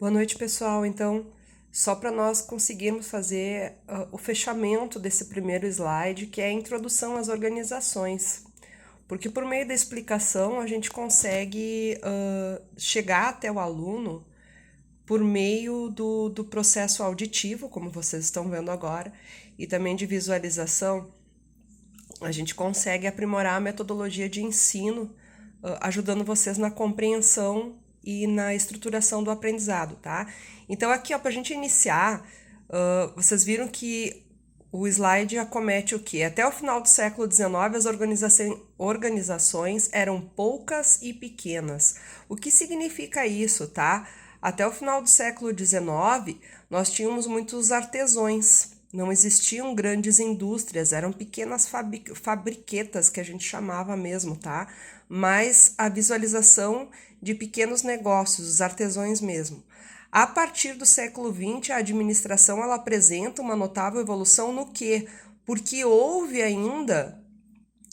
Boa noite, pessoal. Então, só para nós conseguirmos fazer o fechamento desse primeiro slide, que é a introdução às organizações. Porque por meio da explicação a gente consegue chegar até o aluno por meio do processo auditivo, como vocês estão vendo agora, e também de visualização. A gente consegue aprimorar a metodologia de ensino, ajudando vocês na compreensão e na estruturação do aprendizado, tá? Então aqui, ó, para a gente iniciar, vocês viram que o slide acomete o quê? Até o final do século XIX, as organizações eram poucas e pequenas. O que significa isso, tá? Até o final do século XIX, nós tínhamos muitos artesãos. Não existiam grandes indústrias, eram pequenas fabriquetas que a gente chamava mesmo, tá? Mas a visualização de pequenos negócios, os artesãos mesmo. A partir do século XX, a administração ela apresenta uma notável evolução no quê? Porque houve ainda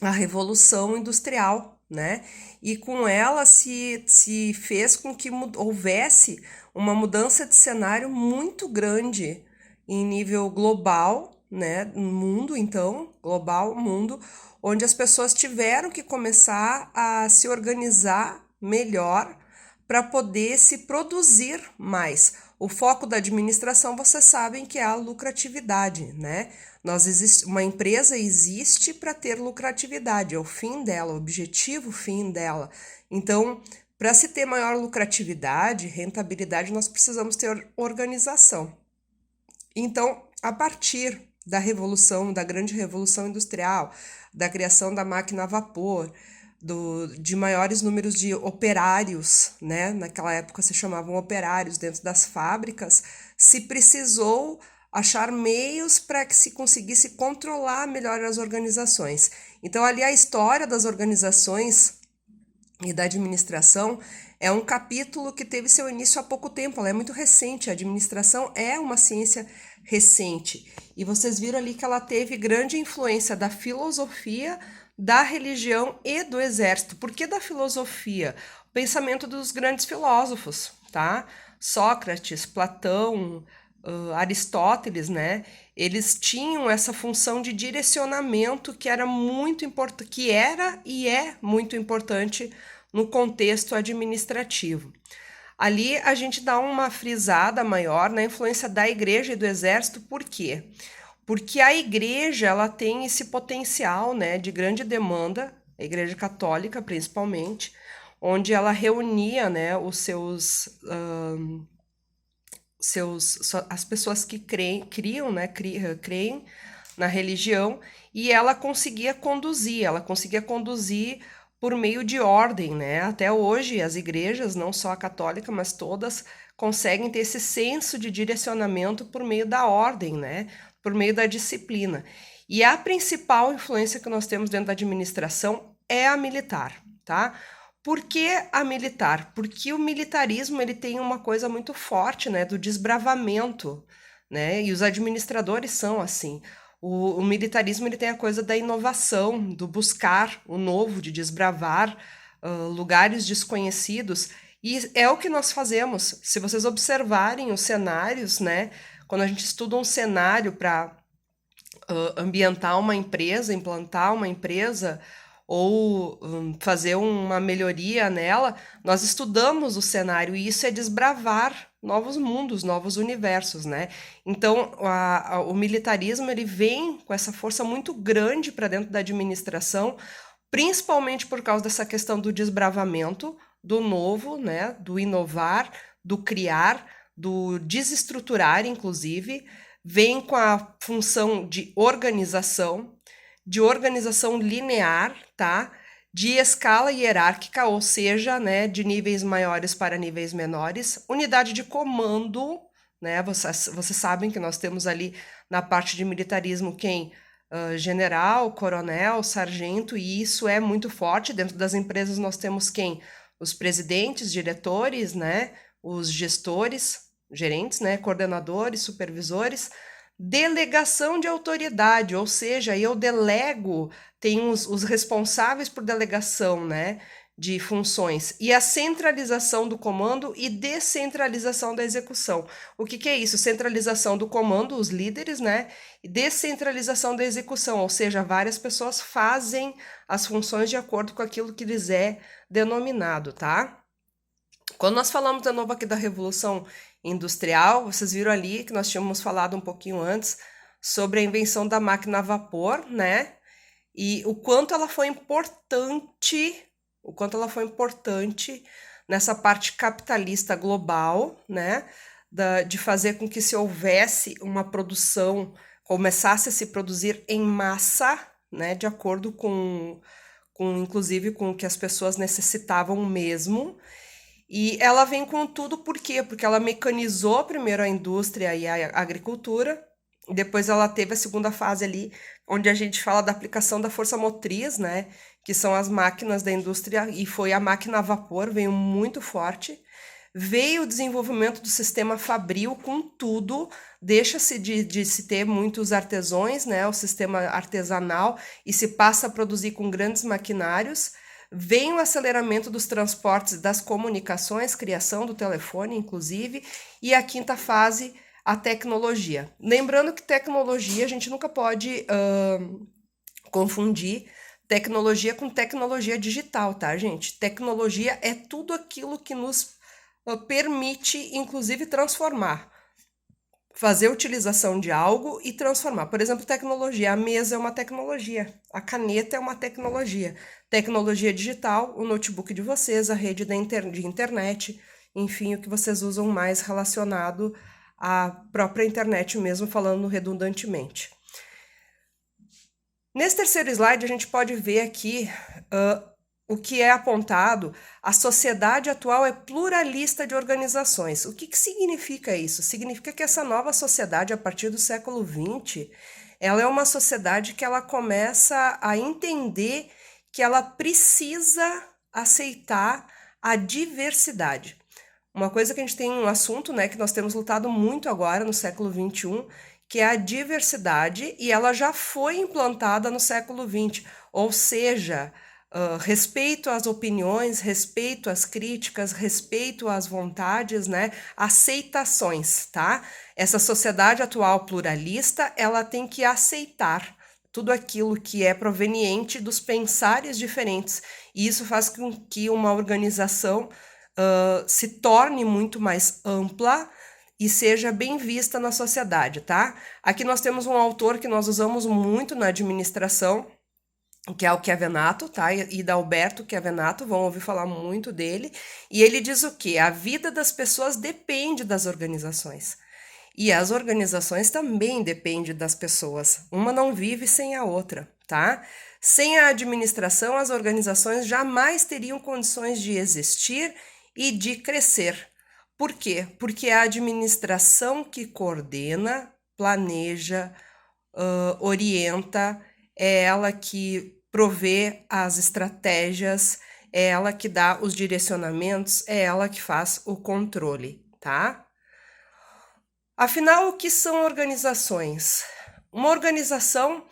a Revolução Industrial, né? E com ela se fez com que houvesse uma mudança de cenário muito grande em nível global, né? Mundo, então, global, mundo, onde as pessoas tiveram que começar a se organizar melhor para poder se produzir mais. O foco da administração, vocês sabem que é a lucratividade, né? Uma empresa existe para ter lucratividade, é o fim dela, o objetivo fim dela. Então, para se ter maior lucratividade, rentabilidade, nós precisamos ter organização. Então, a partir da revolução, da grande revolução industrial, da criação da máquina a vapor, de maiores números de operários, né? Naquela época se chamavam operários dentro das fábricas, se precisou achar meios para que se conseguisse controlar melhor as organizações. Então, ali a história das organizações e da administração é um capítulo que teve seu início há pouco tempo, ela é muito recente, a administração é uma ciência recente. E vocês viram ali que ela teve grande influência da filosofia, da religião e do exército. Por que da filosofia? O pensamento dos grandes filósofos, tá? Sócrates, Platão, Aristóteles, né? Eles tinham essa função de direcionamento que era muito importante, que era e é muito importante no contexto administrativo. Ali a gente dá uma frisada maior na influência da igreja e do exército, por quê? Porque a igreja ela tem esse potencial, né, de grande demanda, a igreja católica principalmente, onde ela reunia, né, as pessoas que creem na religião, e ela conseguia conduzir por meio de ordem, né? Até hoje as igrejas, não só a católica, mas todas conseguem ter esse senso de direcionamento por meio da ordem, né? Por meio da disciplina. E a principal influência que nós temos dentro da administração é a militar, tá? Por que a militar? Porque o militarismo ele tem uma coisa muito forte, né, do desbravamento, né? E os administradores são assim. O militarismo ele tem a coisa da inovação, do buscar o novo, de desbravar lugares desconhecidos. E é o que nós fazemos. Se vocês observarem os cenários, né? Quando a gente estuda um cenário para ambientar uma empresa, implantar uma empresa ou fazer uma melhoria nela, nós estudamos o cenário e isso é desbravar novos mundos, novos universos, né? Então, o militarismo ele vem com essa força muito grande para dentro da administração, principalmente por causa dessa questão do desbravamento, do novo, né? Do inovar, do criar, do desestruturar, inclusive, vem com a função de organização linear, tá? De escala hierárquica, ou seja, né, de níveis maiores para níveis menores, unidade de comando, né? Vocês sabem que nós temos ali na parte de militarismo quem? General, coronel, sargento, e isso é muito forte. Dentro das empresas nós temos quem? Os presidentes, diretores, né? Os gestores, gerentes, né? Coordenadores, supervisores. Delegação de autoridade, ou seja, eu delego, tem os responsáveis por delegação, né? de funções e a centralização do comando e descentralização da execução. O que é isso? Centralização do comando, os líderes, né? E descentralização da execução, ou seja, várias pessoas fazem as funções de acordo com aquilo que lhes é denominado, tá? Quando nós falamos de novo aqui da Revolução Industrial, vocês viram ali que nós tínhamos falado um pouquinho antes sobre a invenção da máquina a vapor, né? E o quanto ela foi importante nessa parte capitalista global, né, de fazer com que se houvesse uma produção, começasse a se produzir em massa, né, de acordo inclusive com o que as pessoas necessitavam mesmo. E ela vem com tudo, por quê? Porque ela mecanizou primeiro a indústria e a agricultura, depois ela teve a segunda fase ali, onde a gente fala da aplicação da força motriz, né? Que são as máquinas da indústria, e foi a máquina a vapor, veio muito forte. Veio o desenvolvimento do sistema fabril com tudo, deixa-se de se ter muitos artesãos, né? O sistema artesanal, e se passa a produzir com grandes maquinários. Vem o aceleramento dos transportes, das comunicações, criação do telefone, inclusive, e a quinta fase, a tecnologia. Lembrando que tecnologia, a gente nunca pode confundir tecnologia com tecnologia digital, tá, gente? Tecnologia é tudo aquilo que nos permite, inclusive, transformar. Fazer utilização de algo e transformar. Por exemplo, tecnologia. A mesa é uma tecnologia. A caneta é uma tecnologia. Tecnologia digital, o notebook de vocês, a rede de internet, enfim, o que vocês usam mais relacionado à própria internet mesmo, falando redundantemente. Nesse terceiro slide, a gente pode ver aqui o que é apontado. A sociedade atual é pluralista de organizações. O que significa isso? Significa que essa nova sociedade, a partir do século XX, ela é uma sociedade que ela começa a entender que ela precisa aceitar a diversidade. Uma coisa que a gente tem um assunto, né, que nós temos lutado muito agora no século XXI, que é a diversidade, e ela já foi implantada no século XX, ou seja, respeito às opiniões, respeito às críticas, respeito às vontades, né, aceitações, tá? Essa sociedade atual pluralista, ela tem que aceitar tudo aquilo que é proveniente dos pensares diferentes, e isso faz com que uma organização se torne muito mais ampla e seja bem vista na sociedade, tá? Aqui nós temos um autor que nós usamos muito na administração, que é o Chiavenato, tá? E da Alberto Chiavenato, vão ouvir falar muito dele, e ele diz o quê? A vida das pessoas depende das organizações. E as organizações também dependem das pessoas. Uma não vive sem a outra, tá? Sem a administração, as organizações jamais teriam condições de existir e de crescer. Por quê? Porque é a administração que coordena, planeja, orienta, é ela que provê as estratégias, é ela que dá os direcionamentos, é ela que faz o controle, tá? Afinal, o que são organizações? Uma organização,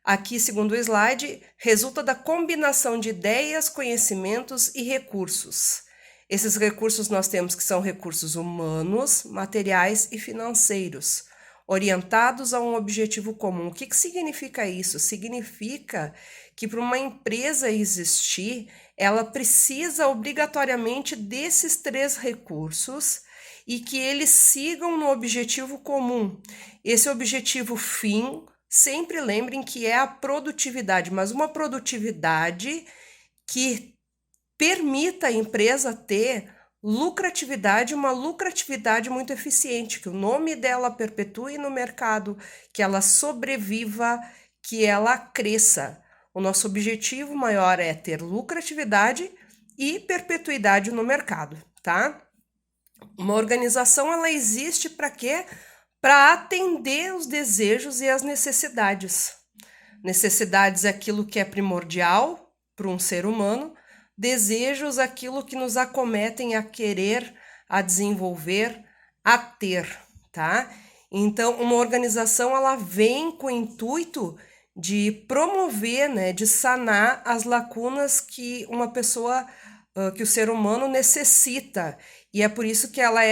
aqui segundo o slide, resulta da combinação de ideias, conhecimentos e recursos. Esses recursos nós temos que são recursos humanos, materiais e financeiros, orientados a um objetivo comum. O que significa isso? Significa que para uma empresa existir, ela precisa obrigatoriamente desses três recursos e que eles sigam no objetivo comum. Esse objetivo fim, sempre lembrem que é a produtividade, mas uma produtividade que permita a empresa ter lucratividade, uma lucratividade muito eficiente, que o nome dela perpetue no mercado, que ela sobreviva, que ela cresça. O nosso objetivo maior é ter lucratividade e perpetuidade no mercado, tá? Uma organização, ela existe para quê? Para atender os desejos e as necessidades. Necessidades é aquilo que é primordial para um ser humano, desejos aquilo que nos acometem a querer, a desenvolver, a ter, tá? Então, uma organização, ela vem com o intuito de promover, né, de sanar as lacunas que uma pessoa que o ser humano necessita, e é por isso que ela é